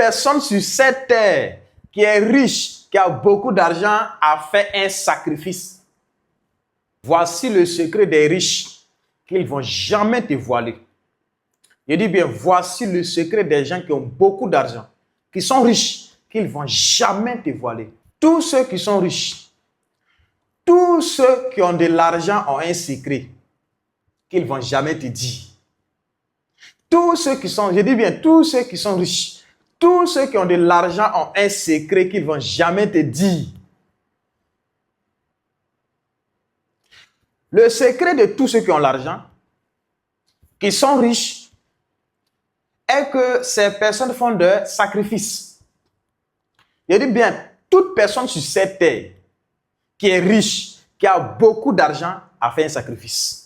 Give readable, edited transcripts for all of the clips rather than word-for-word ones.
personne sur cette terre qui est riche, qui a beaucoup d'argent, a fait un sacrifice. Voici le secret des riches qu'ils ne vont jamais te voiler. Je dis bien, voici le secret des gens qui ont beaucoup d'argent, qui sont riches, qu'ils ne vont jamais te voiler. Tous ceux qui sont riches, tous ceux qui ont de l'argent ont un secret qu'ils ne vont jamais te dire. Tous ceux qui sont, je dis bien, tous ceux qui sont riches, tous ceux qui ont de l'argent ont un secret qu'ils ne vont jamais te dire. Le secret de tous ceux qui ont l'argent, qui sont riches, est que ces personnes font des sacrifices. Je dis bien, toute personne sur cette terre qui est riche, qui a beaucoup d'argent, a fait un sacrifice.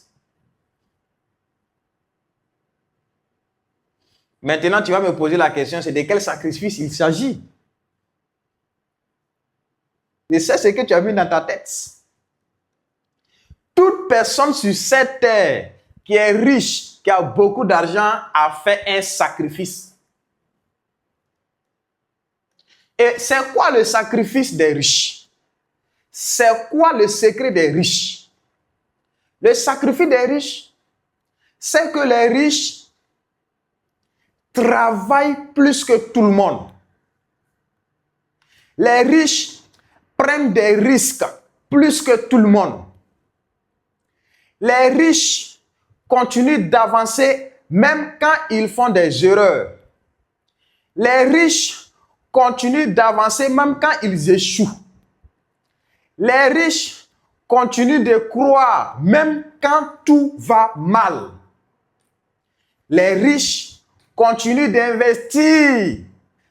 Maintenant, tu vas me poser la question, c'est de quel sacrifice il s'agit? Et c'est ce que tu as mis dans ta tête. Toute personne sur cette terre qui est riche, qui a beaucoup d'argent, a fait un sacrifice. Et c'est quoi le sacrifice des riches? C'est quoi le secret des riches? Le sacrifice des riches, c'est que les riches travaillent plus que tout le monde. Les riches prennent des risques plus que tout le monde. Les riches continuent d'avancer même quand ils font des erreurs. Les riches continuent d'avancer même quand ils échouent. Les riches continuent de croire même quand tout va mal. Les riches continuent d'investir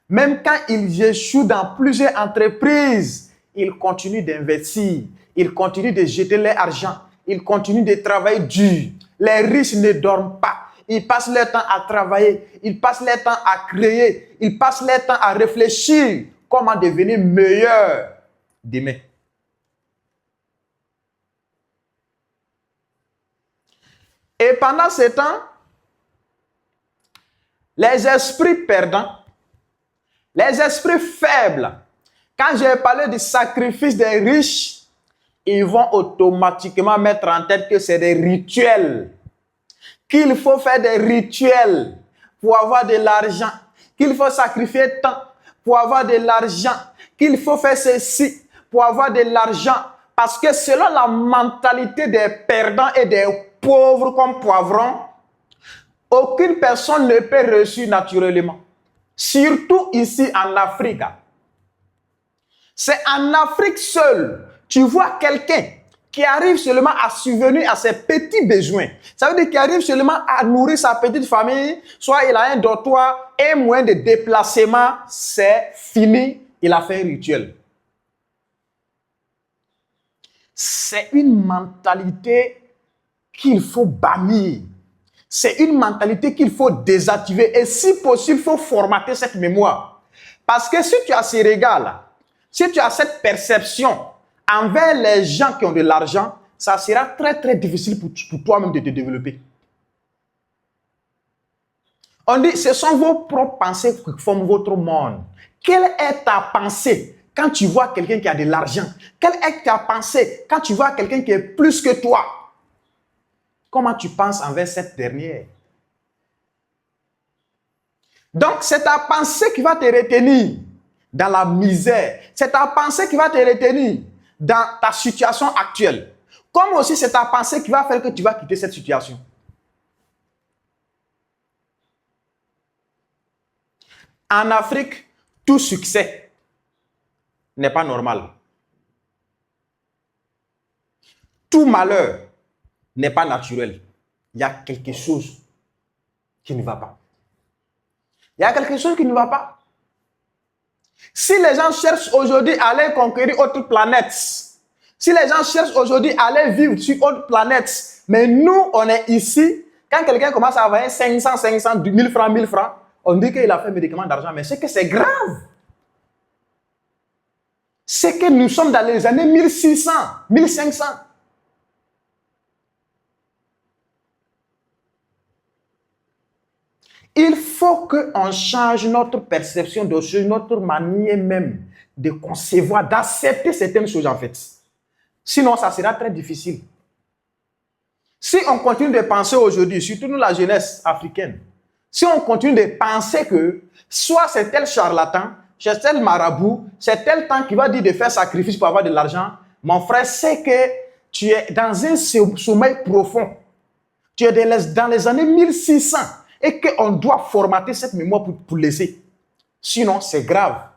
même quand ils échouent dans plusieurs entreprises. Ils continuent d'investir. Ils continuent de jeter leur argent. Ils continuent de travailler dur. Les riches ne dorment pas. Ils passent leur temps à travailler. Ils passent leur temps à créer. Ils passent leur temps à réfléchir comment devenir meilleur demain. Et pendant ce temps, les esprits perdants, les esprits faibles, quand j'ai parlé du sacrifice des riches, ils vont automatiquement mettre en tête que c'est des rituels, qu'il faut faire des rituels pour avoir de l'argent, qu'il faut sacrifier tant pour avoir de l'argent, qu'il faut faire ceci pour avoir de l'argent. Parce que selon la mentalité des perdants et des pauvres comme poivrons, aucune personne ne peut réussir naturellement. Surtout ici en Afrique. C'est en Afrique seule, tu vois quelqu'un qui arrive seulement à subvenir à ses petits besoins. Ça veut dire qu'il arrive seulement à nourrir sa petite famille, soit il a un dortoir, un moyen de déplacement, c'est fini, il a fait un rituel. C'est une mentalité qu'il faut bannir. C'est une mentalité qu'il faut désactiver. Et si possible, il faut formater cette mémoire. Parce que si tu as ces regards-là, si tu as cette perception envers les gens qui ont de l'argent, ça sera très très difficile pour toi-même de te développer. On dit, ce sont vos propres pensées qui forment votre monde. Quelle est ta pensée quand tu vois quelqu'un qui a de l'argent? Quelle est ta pensée quand tu vois quelqu'un qui est plus que toi? Comment tu penses envers cette dernière? Donc, c'est ta pensée qui va te retenir dans la misère. C'est ta pensée qui va te retenir dans ta situation actuelle. Comme aussi, c'est ta pensée qui va faire que tu vas quitter cette situation. En Afrique, tout succès n'est pas normal. Tout malheur n'est pas naturel. Il y a quelque chose qui ne va pas. Il y a quelque chose qui ne va pas. Si les gens cherchent aujourd'hui à aller conquérir autre planète, si les gens cherchent aujourd'hui à aller vivre sur autre planète, mais nous, on est ici, quand quelqu'un commence à avoir 500, 1000 francs, 1000 francs, on dit qu'il a fait médicament d'argent, mais c'est que c'est grave. C'est que nous sommes dans les années 1600, 1500. Il faut qu'on change notre perception de choses, notre manière même de concevoir, d'accepter certaines choses en fait. Sinon, ça sera très difficile. Si on continue de penser aujourd'hui, surtout nous la jeunesse africaine, si on continue de penser que soit c'est tel charlatan, c'est tel marabout, c'est tel temps qui va dire de faire sacrifice pour avoir de l'argent, mon frère, c'est que tu es dans un sommeil profond. Tu es dans les années 1600 et qu'on doit formater cette mémoire pour laisser. Sinon, c'est grave.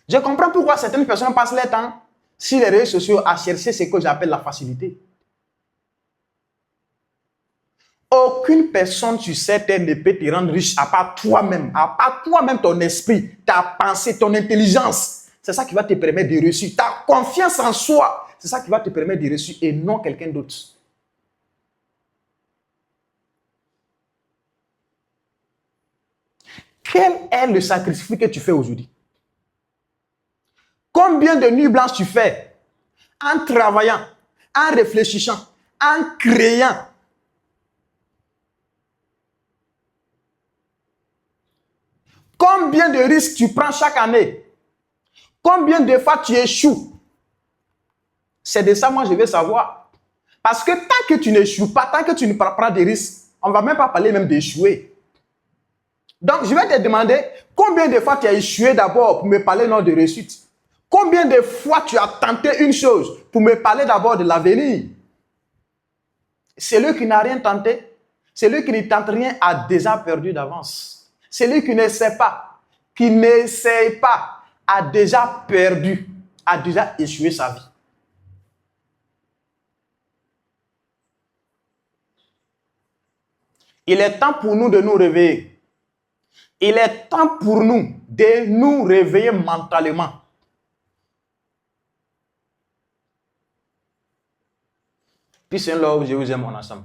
Je comprends pourquoi certaines personnes passent leur temps sur les réseaux sociaux à chercher ce que j'appelle la facilité. Aucune personne sur cette terre ne peut te rendre riche à part toi-même, ton esprit, ta pensée, ton intelligence. C'est ça qui va te permettre de réussir. Ta confiance en soi, c'est ça qui va te permettre de réussir et non quelqu'un d'autre. Quel est le sacrifice que tu fais aujourd'hui? Combien de nuits blanches tu fais en travaillant, en réfléchissant, en créant? Combien de risques tu prends chaque année? Combien de fois tu échoues? C'est de ça moi je veux savoir. Parce que tant que tu n'échoues pas, tant que tu ne prends pas de risques, on ne va même pas parler même d'échouer. Donc je vais te demander combien de fois tu as échoué d'abord pour me parler non de réussite. Combien de fois tu as tenté une chose pour me parler d'abord de l'avenir? Celui qui n'a rien tenté, celui qui ne tente rien a déjà perdu d'avance. Celui qui ne sait pas, qui n'essaye pas, a déjà perdu, a déjà échoué sa vie. Il est temps pour nous de nous réveiller. Il est temps pour nous de nous réveiller mentalement. Peace and love, je vous aime mon ensemble.